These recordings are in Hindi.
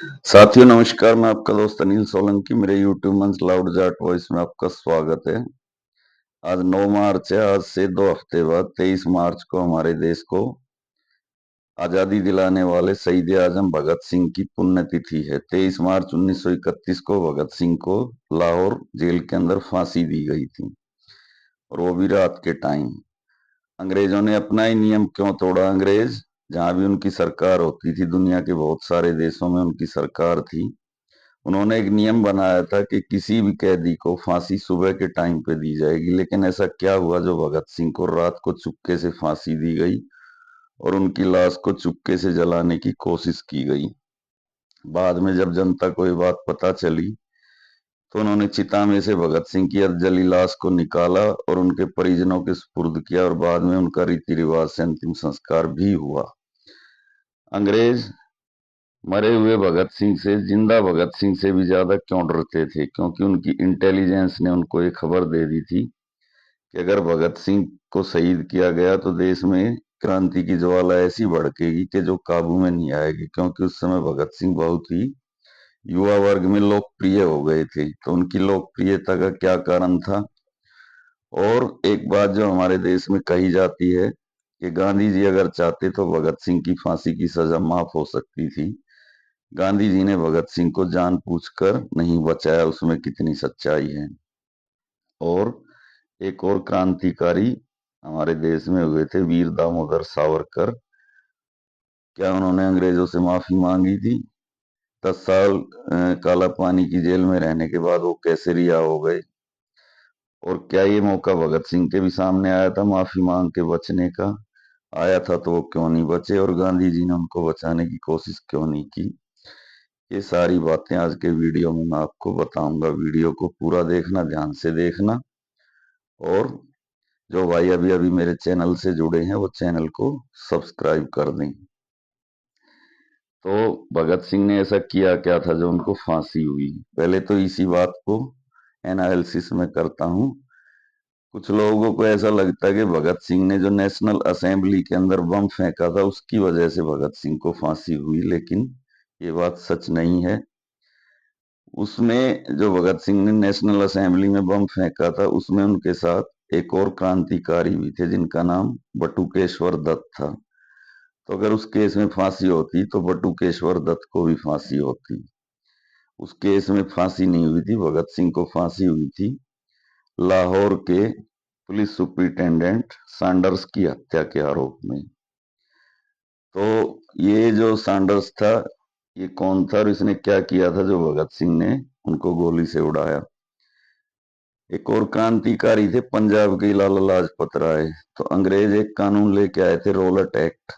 साथियों नमस्कार, मैं आपका दोस्त अनिल सोलंकी। मेरे यूट्यूब मंच लाउड जाट वॉइस में आपका स्वागत है। आज 9 मार्च है। आज से 2 हफ्ते बाद 23 मार्च को हमारे देश को आजादी दिलाने वाले शहीद आजम भगत सिंह की पुण्यतिथि है। 23 मार्च 1931 को भगत सिंह को लाहौर जेल के अंदर फांसी दी गई थी, और वो भी रात के टाइम। अंग्रेजों ने अपना ही नियम क्यों तोड़ा? अंग्रेज जहां भी उनकी सरकार होती थी, दुनिया के बहुत सारे देशों में उनकी सरकार थी, उन्होंने एक नियम बनाया था कि किसी भी कैदी को फांसी सुबह के टाइम पे दी जाएगी। लेकिन ऐसा क्या हुआ जो भगत सिंह को रात को चुपके से फांसी दी गई और उनकी लाश को चुपके से जलाने की कोशिश की गई। बाद में जब जनता को ये बात पता चली तो उन्होंने चिता में से भगत सिंह की जली लाश को निकाला और उनके परिजनों के सुपुर्द किया, और बाद में उनका रीति रिवाज से अंतिम संस्कार भी हुआ। अंग्रेज मरे हुए भगत सिंह से, जिंदा भगत सिंह से भी ज्यादा क्यों डरते थे? क्योंकि उनकी इंटेलिजेंस ने उनको ये खबर दे दी थी कि अगर भगत सिंह को शहीद किया गया तो देश में क्रांति की ज्वाला ऐसी भड़केगी कि जो काबू में नहीं आएगी। क्योंकि उस समय भगत सिंह बहुत ही युवा वर्ग में लोकप्रिय हो गए थे। तो उनकी लोकप्रियता का क्या कारण था? और एक बात जो हमारे देश में कही जाती है कि गांधी जी अगर चाहते तो भगत सिंह की फांसी की सजा माफ हो सकती थी। गांधी जी ने भगत सिंह को जानबूझकर नहीं बचाया, उसमें कितनी सच्चाई है। और एक और क्रांतिकारी हमारे देश में हुए थे, वीर दामोदर सावरकर। क्या उन्होंने अंग्रेजों से माफी मांगी थी? 10 साल काला पानी की जेल में रहने के बाद वो कैसे रिहा हो गए? और क्या ये मौका भगत सिंह के भी सामने आया था माफी मांग के बचने का? आया था तो वो क्यों नहीं बचे, और गांधी जी ने उनको बचाने की कोशिश क्यों नहीं की? ये सारी बातें आज के वीडियो में मैं आपको बताऊंगा। वीडियो को पूरा देखना, ध्यान से देखना। और जो भाई अभी अभी मेरे चैनल से जुड़े हैं वो चैनल को सब्सक्राइब कर दें। तो भगत सिंह ने ऐसा किया क्या था जो उनको फांसी हुई? पहले तो इसी बात को एनालिसिस में करता हूँ। कुछ लोगों को ऐसा लगता है कि भगत सिंह ने जो नेशनल असेंबली के अंदर बम फेंका था उसकी वजह से भगत सिंह को फांसी हुई, लेकिन ये बात सच नहीं है। उसमें जो भगत सिंह ने नेशनल असेंबली में बम फेंका था उसमें उनके साथ एक और क्रांतिकारी भी थे जिनका नाम बटुकेश्वर दत्त था। तो अगर उस केस में फांसी होती तो बटुकेश्वर दत्त को भी फांसी होती। उस केस में फांसी नहीं हुई थी, भगत सिंह को फांसी हुई थी लाहौर के पुलिस सुपरिटेंडेंट सैंडर्स की हत्या के आरोप में। तो ये जो सैंडर्स था, ये कौन था और इसने क्या किया था जो भगत सिंह ने उनको गोली से उड़ाया? एक और क्रांतिकारी थे पंजाब के लाला लाजपत राय। तो अंग्रेज एक कानून लेके आए थे, रोलट एक्ट।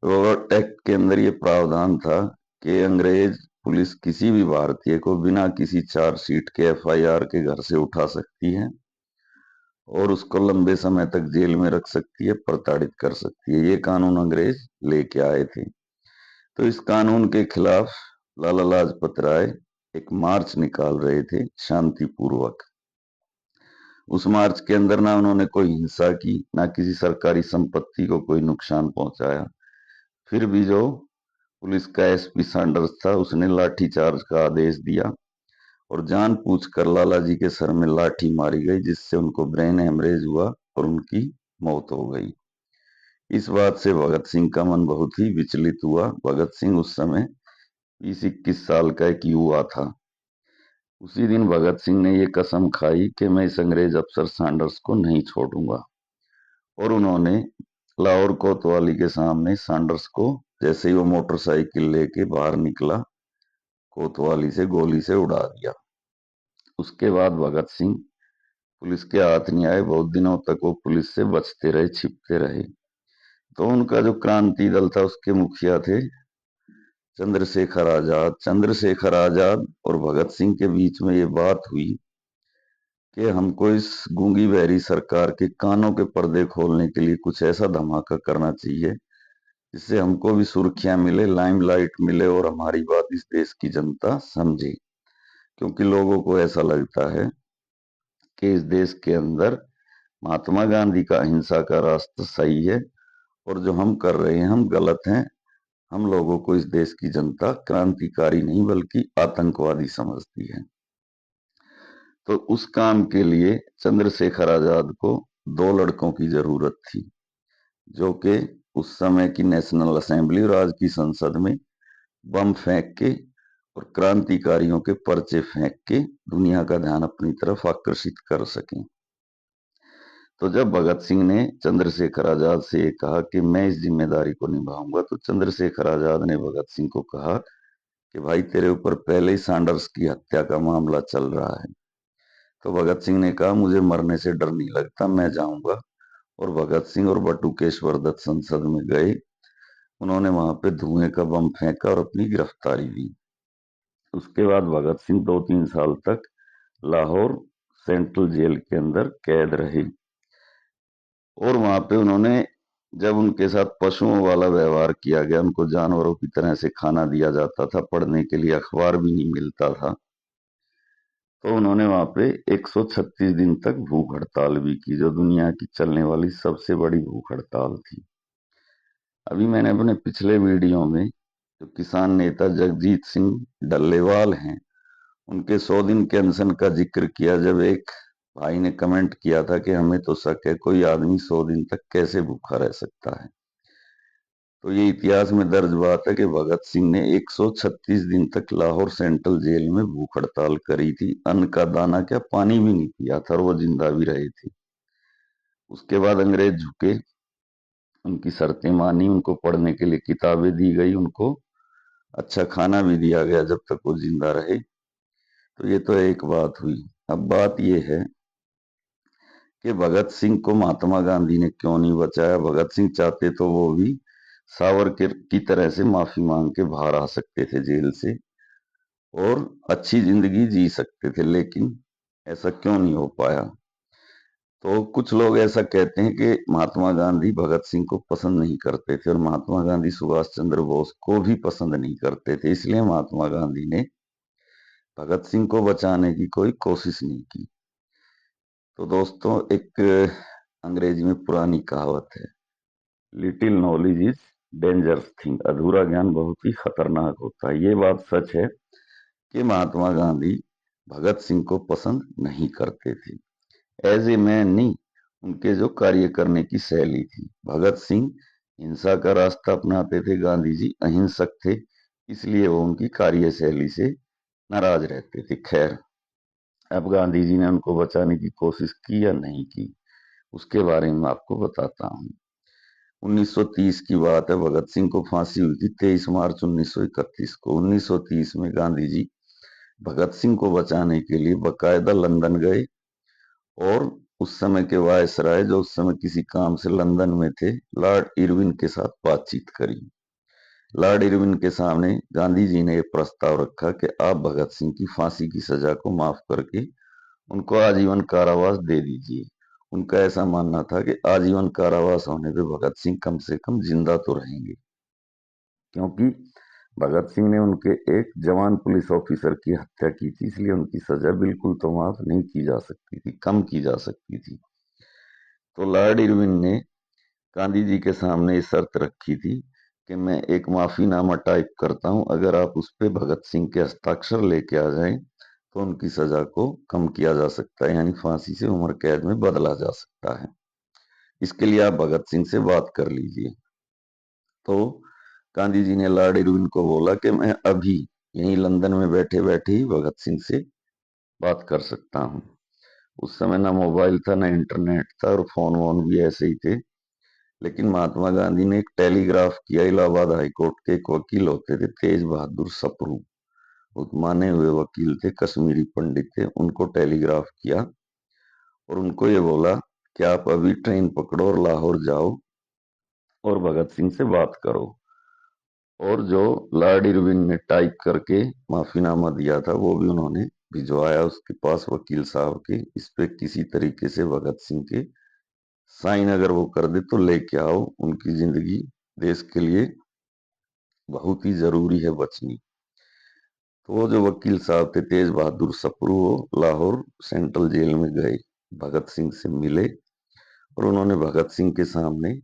रोलट एक्ट के अंदर ये प्रावधान था कि अंग्रेज पुलिस किसी भी भारतीय को बिना किसी चार्जशीट के, एफआईआर के घर से उठा सकती है और उसको लंबे समय तक जेल में रख सकती है, प्रताड़ित कर सकती है। ये कानून अंग्रेज लेके आए थे। तो इस कानून के खिलाफ लाला लाजपत राय एक मार्च निकाल रहे थे शांतिपूर्वक। उस मार्च के अंदर ना उन्होंने कोई हिंसा की, ना किसी सरकारी संपत्ति को कोई नुकसान पहुंचाया। फिर भी जो पुलिस का एसपी सैंडर्स था उसने लाठी चार्ज का आदेश दिया और जानबूझकर लाला जी के सर में लाठी मारी गई, जिससे उनको ब्रेन हेमरेज हुआ और उनकी मौत हो गई। इस बात से भगत सिंह का मन बहुत ही विचलित हुआ। भगत सिंह उस समय 20-21 साल का एक युवा था। उसी दिन भगत सिंह ने ये कसम खाई कि मैं इस अंग्रेज अफसर सैंडर्स को नहीं छोड़ूंगा, और उन्होंने लाहौर कोतवाली के सामने सैंडर्स को, जैसे ही वो मोटरसाइकिल लेके बाहर निकला, कोतवाली से गोली से उड़ा दिया। उसके बाद भगत सिंह पुलिस के हाथ नहीं आए। बहुत दिनों तक वो पुलिस से बचते रहे, छिपते रहे। तो उनका जो क्रांति दल था उसके मुखिया थे चंद्रशेखर आजाद। चंद्रशेखर आजाद और भगत सिंह के बीच में ये बात हुई कि हमको इस गूंगी बहरी सरकार के कानों के पर्दे खोलने के लिए कुछ ऐसा धमाका करना चाहिए जिससे हमको भी सुर्खियां मिले, लाइमलाइट मिले और हमारी बात इस देश की जनता समझे। क्योंकि लोगों को ऐसा लगता है कि इस देश के अंदर महात्मा गांधी का अहिंसा का रास्ता सही है और जो हम कर रहे हैं हम गलत हैं। हम लोगों को इस देश की जनता क्रांतिकारी नहीं बल्कि आतंकवादी समझती है। तो उस काम के लिए चंद्रशेखर आजाद को दो लड़कों की जरूरत थी, जो कि उस समय की नेशनल असेंबली और आज की संसद में बम फेंक के और क्रांतिकारियों के पर्चे फेंक के दुनिया का ध्यान अपनी तरफ आकर्षित कर सकें। तो जब भगत सिंह ने चंद्रशेखर आजाद से ये कहा कि मैं इस जिम्मेदारी को निभाऊंगा, तो चंद्रशेखर आजाद ने भगत सिंह को कहा कि भाई तेरे ऊपर पहले ही सैंडर्स की हत्या का मामला चल रहा है। तो भगत सिंह ने कहा मुझे मरने से डर नहीं लगता, मैं जाऊंगा। और भगत सिंह और बटुकेश्वर दत्त संसद में गए। उन्होंने वहां पे धुएं का बम फेंका और अपनी गिरफ्तारी दी। उसके बाद भगत सिंह 2-3 साल तक लाहौर सेंट्रल जेल के अंदर कैद रहे। और वहां पे उन्होंने, जब उनके साथ पशुओं वाला व्यवहार किया गया, उनको जानवरों की तरह से खाना दिया जाता था, पढ़ने के लिए अखबार भी नहीं मिलता था, तो उन्होंने वहां पे 136 दिन तक भूख हड़ताल भी की, जो दुनिया की चलने वाली सबसे बड़ी भूख हड़ताल थी। अभी मैंने अपने पिछले वीडियो में जो किसान नेता जगजीत सिंह डल्लेवाल हैं, उनके 100 दिन के अनशन का जिक्र किया, जब एक भाई ने कमेंट किया था कि हमें तो शक है कोई आदमी 100 दिन तक कैसे भूखा रह सकता है। तो ये इतिहास में दर्ज बात है कि भगत सिंह ने 136 दिन तक लाहौर सेंट्रल जेल में भूख हड़ताल करी थी। अन्न का दाना क्या, पानी भी नहीं पिया था और वो जिंदा भी रहे थे। उसके बाद अंग्रेज झुके, उनकी शर्तें मानी, उनको पढ़ने के लिए किताबें दी गई, उनको अच्छा खाना भी दिया गया जब तक वो जिंदा रहे। तो ये तो एक बात हुई। अब बात ये है कि भगत सिंह को महात्मा गांधी ने क्यों नहीं बचाया। भगत सिंह चाहते तो वो भी सावरकर की तरह से माफी मांग के बाहर आ सकते थे जेल से और अच्छी जिंदगी जी सकते थे, लेकिन ऐसा क्यों नहीं हो पाया। तो कुछ लोग ऐसा कहते हैं कि महात्मा गांधी भगत सिंह को पसंद नहीं करते थे और महात्मा गांधी सुभाष चंद्र बोस को भी पसंद नहीं करते थे, इसलिए महात्मा गांधी ने भगत सिंह को बचाने की कोई कोशिश नहीं की। तो दोस्तों, एक अंग्रेजी में पुरानी कहावत है, little knowledge is dangerous thing, अधूरा ज्ञान बहुत ही खतरनाक होता है। ये बात सच है कि महात्मा गांधी भगत सिंह को पसंद नहीं करते थे, एज ए मैन नहीं, उनके जो कार्य करने की शैली थी। भगत सिंह हिंसा का रास्ता अपनाते थे, गांधी जी अहिंसक थे, इसलिए वो उनकी कार्यशैली से नाराज रहते थे। खैर, अब गांधी जी ने उनको बचाने की कोशिश की या नहीं की, उसके बारे में आपको बताता हूँ। 1930 की बात है, भगत सिंह को फांसी हुई थी 23 मार्च 1931 को। 1930 में गांधी जी भगत सिंह को बचाने के लिए बकायदा लंदन गए और उस समय के वायसराय, जो उस समय किसी काम से लंदन में थे, लॉर्ड इरविन के साथ बातचीत करी। लॉर्ड इरविन के सामने गांधी जी ने यह प्रस्ताव रखा कि आप भगत सिंह की फांसी की सजा को माफ करके उनको आजीवन कारावास दे दीजिए। उनका ऐसा मानना था कि आजीवन कारावास होने पे भगत सिंह कम से कम जिंदा तो रहेंगे, क्योंकि भगत सिंह ने उनके एक जवान पुलिस ऑफिसर की हत्या की थी, इसलिए उनकी सजा बिल्कुल तो माफ नहीं की जा सकती थी, कम की जा सकती थी। तो लॉर्ड इरविन ने गांधी जी के सामने ये शर्त रखी थी कि मैं एक माफीनामा टाइप करता हूं, अगर आप उस पे भगत सिंह के हस्ताक्षर लेके आ जाएं तो उनकी सजा को कम किया जा सकता है, यानी फांसी से उम्र कैद में बदला जा सकता है। इसके लिए आप भगत सिंह से बात कर लीजिए। तो गांधी जी ने लॉर्ड इरविन को बोला कि मैं अभी यहीं लंदन में बैठे बैठे ही भगत सिंह से बात कर सकता हूँ। उस समय ना मोबाइल था, ना इंटरनेट था, और फोन वोन भी ऐसे ही थे। लेकिन महात्मा गांधी ने एक टेलीग्राफ किया। इलाहाबाद हाईकोर्ट के एक वकील होते थे, तेज बहादुर सप्रू, बहुत माने हुए वकील थे, कश्मीरी पंडित थे, उनको टेलीग्राफ किया और उनको ये बोला कि आप अभी ट्रेन पकड़ो और लाहौर जाओ और भगत सिंह से बात करो। और जो लॉर्ड इरविन ने टाइप करके माफीनामा दिया था वो भी उन्होंने भिजवाया उसके पास, वकील साहब के। इस पे किसी तरीके से भगत सिंह के साइन अगर वो कर दे तो लेके आओ, उनकी जिंदगी देश के लिए बहुत ही जरूरी है बचनी। तो वो जो वकील साहब थे तेज बहादुर सप्रू, वो लाहौर सेंट्रल जेल में गए, भगत सिंह से मिले और उन्होंने भगत सिंह के सामने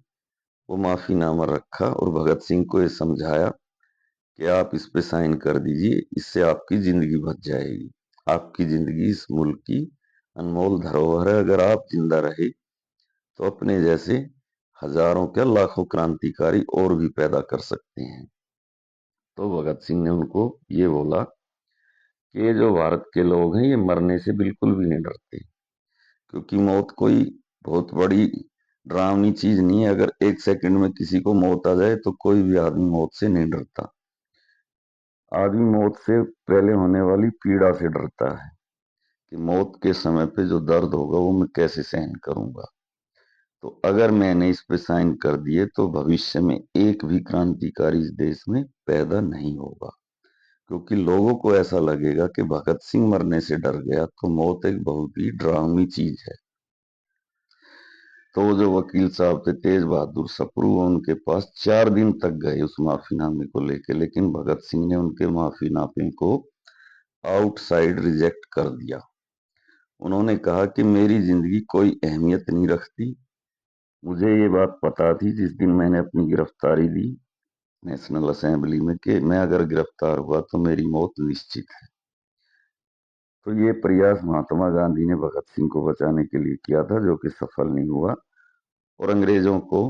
वो माफीनामा रखा और भगत सिंह को ये समझाया कि आप इस पे साइन कर दीजिए, इससे आपकी जिंदगी बच जाएगी। आपकी जिंदगी इस मुल्क की अनमोल धरोहर है। अगर आप जिंदा रहे तो अपने जैसे हजारों क्या लाखों क्रांतिकारी और भी पैदा कर सकते हैं। तो भगत सिंह ने उनको ये बोला कि ये जो भारत के लोग हैं ये मरने से बिल्कुल भी नहीं डरते, क्योंकि मौत कोई बहुत बड़ी डरावनी चीज नहीं है। अगर एक सेकंड में किसी को मौत आ जाए तो कोई भी आदमी मौत से नहीं डरता। आदमी मौत से पहले होने वाली पीड़ा से डरता है कि मौत के समय पे जो दर्द होगा वो मैं कैसे सहन करूंगा। तो अगर मैंने इस पे साइन कर दिए तो भविष्य में एक भी क्रांतिकारी इस देश में पैदा नहीं होगा, क्योंकि लोगों को ऐसा लगेगा कि भगत सिंह मरने से डर गया तो मौत एक बहुत ही डरावनी चीज है। तो वो जो वकील साहब थे तेज बहादुर सप्रू, वो उनके पास 4 दिन तक गए उस माफीनामे को लेके, लेकिन भगत सिंह ने उनके माफीनामे को आउटसाइड रिजेक्ट कर दिया। उन्होंने कहा कि मेरी जिंदगी कोई अहमियत नहीं रखती। मुझे ये बात पता थी जिस दिन मैंने अपनी गिरफ्तारी दी नेशनल असेंबली में कि मैं अगर गिरफ्तार हुआ तो मेरी मौत निश्चित है। तो ये प्रयास महात्मा गांधी ने भगत सिंह को बचाने के लिए किया था, जो कि सफल नहीं हुआ। और अंग्रेजों को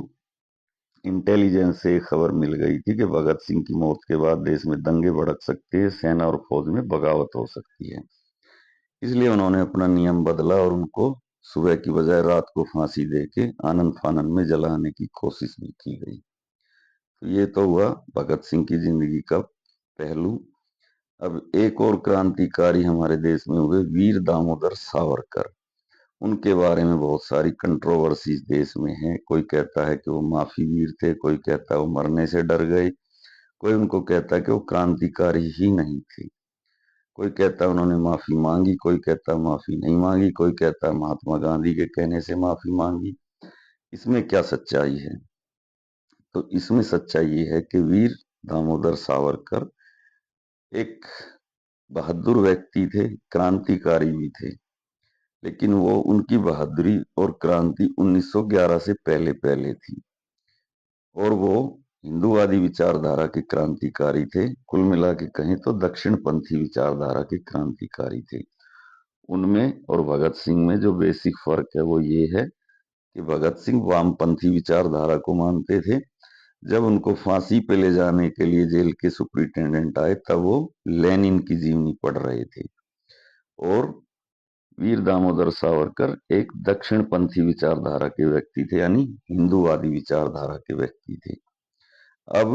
इंटेलिजेंस से एक खबर मिल गई थी कि भगत सिंह की मौत के बाद देश में दंगे भड़क सकते हैं, सेना और फौज में बगावत हो सकती है। इसलिए उन्होंने अपना नियम बदला और उनको सुबह की बजाय रात को फांसी देके आनंद फानंद में जलाने की कोशिश भी की गई। तो ये तो हुआ भगत सिंह की जिंदगी का पहलू। अब एक और क्रांतिकारी हमारे देश में हुए, वीर दामोदर सावरकर। उनके बारे में बहुत सारी कंट्रोवर्सीज देश में है। कोई कहता है कि वो माफी वीर थे, कोई कहता है वो मरने से डर गए, कोई उनको कहता है कि वो क्रांतिकारी ही नहीं थे, कोई कहता है उन्होंने माफी मांगी, कोई कहता है माफी नहीं मांगी, कोई कहता है महात्मा गांधी के कहने से माफी मांगी। इसमें क्या सच्चाई है? तो इसमें सच्चाई ये है कि वीर दामोदर सावरकर एक बहादुर व्यक्ति थे, क्रांतिकारी भी थे, लेकिन वो उनकी बहादुरी और क्रांति 1911 से पहले पहले थी। और वो हिंदूवादी विचारधारा के क्रांतिकारी थे। कुल मिला के कहें तो दक्षिणपंथी विचारधारा के क्रांतिकारी थे। उनमें और भगत सिंह में जो बेसिक फर्क है वो ये है कि भगत सिंह वामपंथी विचारधारा को मानते थे। जब उनको फांसी पे ले जाने के लिए जेल के सुप्रिंटेंडेंट आए तब वो लेनिन की जीवनी पढ़ रहे थे। और वीर दामोदर सावरकर एक दक्षिणपंथी विचारधारा के व्यक्ति थे, यानी हिंदूवादी विचारधारा के व्यक्ति थे। अब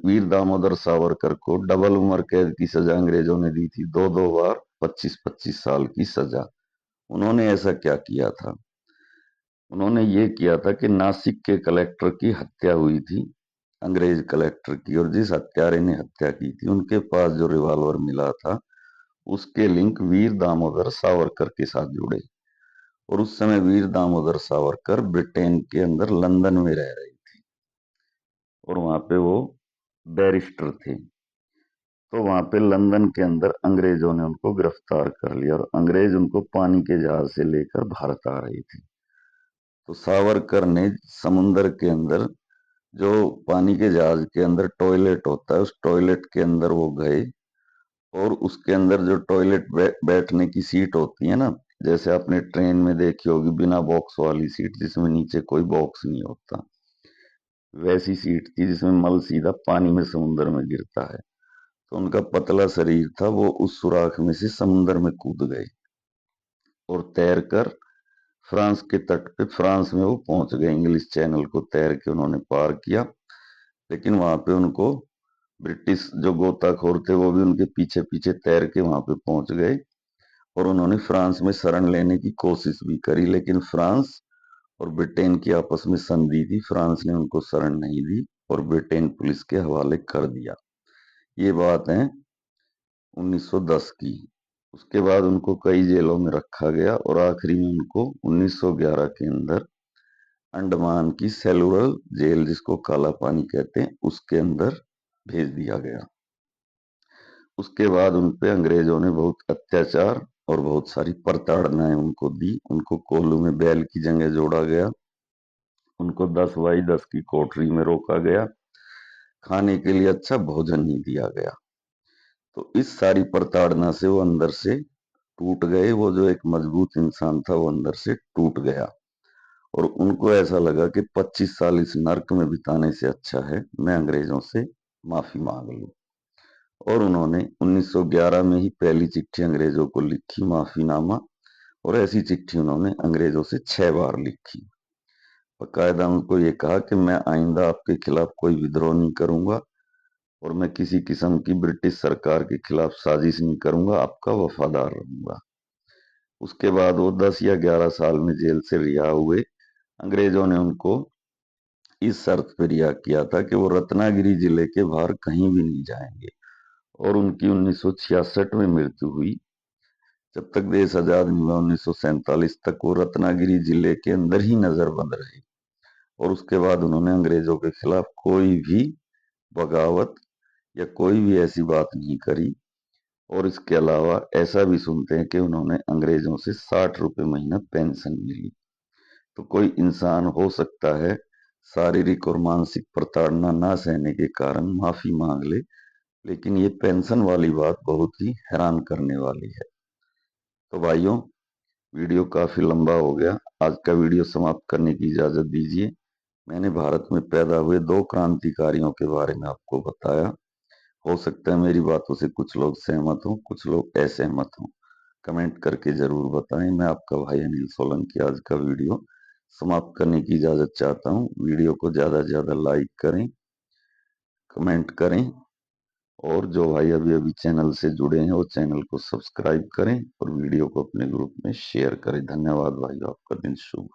वीर दामोदर सावरकर को डबल उम्र कैद की सजा अंग्रेजों ने दी थी, दो दो बार 25-25 साल की सजा। उन्होंने ऐसा क्या किया था? उन्होंने ये किया था कि नासिक के कलेक्टर की हत्या हुई थी, अंग्रेज कलेक्टर की, और जिस हत्यारे ने हत्या की थी उनके पास जो रिवॉल्वर मिला था उसके लिंक वीर दामोदर सावरकर के साथ जुड़े। और उस समय वीर दामोदर सावरकर ब्रिटेन के अंदर लंदन में रह रहे थे और वहां पे वो बैरिस्टर थे। तो वहां पे लंदन के अंदर अंग्रेजों ने उनको गिरफ्तार कर लिया और अंग्रेज उनको पानी के जहाज से लेकर भारत आ रहे थे। तो सावरकर ने समुंदर के अंदर जो पानी के जहाज के अंदर टॉयलेट होता है उस टॉयलेट के अंदर वो गए और उसके अंदर जो टॉयलेट बैठने की सीट होती है ना, जैसे आपने ट्रेन में देखी होगी बिना बॉक्स वाली सीट जिसमें नीचे कोई बॉक्स नहीं होता, वैसी सीट थी जिसमें मल सीधा पानी में समुद्र में गिरता है। तो उनका पतला शरीर था, वो उस सुराख में से समुद्र में कूद गए और तैरकर फ्रांस के तट पे, फ्रांस में वो पहुंच गए। इंग्लिश चैनल को तैर के उन्होंने पार किया, लेकिन वहां पे उनको ब्रिटिश जो गोताखोर थे वो भी उनके पीछे पीछे तैर के वहां पे पहुंच गए और उन्होंने फ्रांस में शरण लेने की कोशिश भी करी, लेकिन फ्रांस और ब्रिटेन की आपस में संधि थी, फ्रांस ने उनको शरण नहीं दी और ब्रिटेन पुलिस के हवाले कर दिया। ये बात है 1910 की। उसके बाद उनको कई जेलों में रखा गया और आखिरी में उनको 1911 के अंदर अंडमान की सेलुलर जेल, जिसको काला पानी कहते हैं, उसके अंदर भेज दिया गया। उसके बाद उन पे अंग्रेजों ने बहुत अत्याचार और बहुत सारी प्रताड़नाएं उनको दी। उनको कोल्हू में बैल की जगह जोड़ा गया उनको 10 बाई 10 की कोठरी में रोका गया, खाने के लिए अच्छा भोजन नहीं दिया गया। तो इस सारी प्रताड़ना से वो अंदर से टूट गए। वो जो एक मजबूत इंसान था वो अंदर से टूट गया और उनको ऐसा लगा कि 25 साल इस नर्क में बिताने से अच्छा है मैं अंग्रेजों से माफी मांग लूं। और उन्होंने 1911 में ही पहली चिट्ठी अंग्रेजों को लिखी, माफीनामा। और ऐसी चिट्ठी उन्होंने अंग्रेजों से 6 बार लिखी। बकायदा उनको ये कहा कि मैं आइंदा आपके खिलाफ कोई विद्रोह नहीं करूंगा और मैं किसी किस्म की ब्रिटिश सरकार के खिलाफ साजिश नहीं करूंगा, आपका वफादार रहूंगा। उसके बाद वो 10 या 11 साल में जेल से रिहा हुए। अंग्रेजों ने उनको इस शर्त पर रिहा किया था कि वो रत्नागिरी जिले के बाहर कहीं भी नहीं जाएंगे। और उनकी 1966 में मृत्यु हुई। जब तक देश आजाद नहीं हुआ 1947 तक वो रत्नागिरी जिले के अंदर ही नजरबंद रहे। और उसके बाद उन्होंने अंग्रेजों के खिलाफ कोई भी बगावत या कोई भी ऐसी बात नहीं करी। और इसके अलावा ऐसा भी सुनते हैं कि उन्होंने अंग्रेजों से 60 रुपए महीना पेंशन मिली। तो कोई इंसान हो सकता है शारीरिक और मानसिक प्रताड़ना ना सहने के कारण माफी मांग ले, लेकिन ये पेंशन वाली बात बहुत ही हैरान करने वाली है। तो भाइयों, वीडियो काफी लंबा हो गया। आज का वीडियो समाप्त करने की इजाजत दीजिए। मैंने भारत में पैदा हुए 2 क्रांतिकारियों के बारे में आपको बताया। हो सकता है मेरी बातों से कुछ लोग सहमत हों, कुछ लोग असहमत हों। कमेंट करके जरूर बताएं। मैं आपका भाई अनिल सोलंकी आज का वीडियो समाप्त करने की इजाजत चाहता हूं। वीडियो को ज्यादा से ज्यादा लाइक करें, कमेंट करें और जो भाई अभी अभी चैनल से जुड़े हैं वो चैनल को सब्सक्राइब करें और वीडियो को अपने ग्रुप में शेयर करें। धन्यवाद भाई, आपका दिन शुभ हो।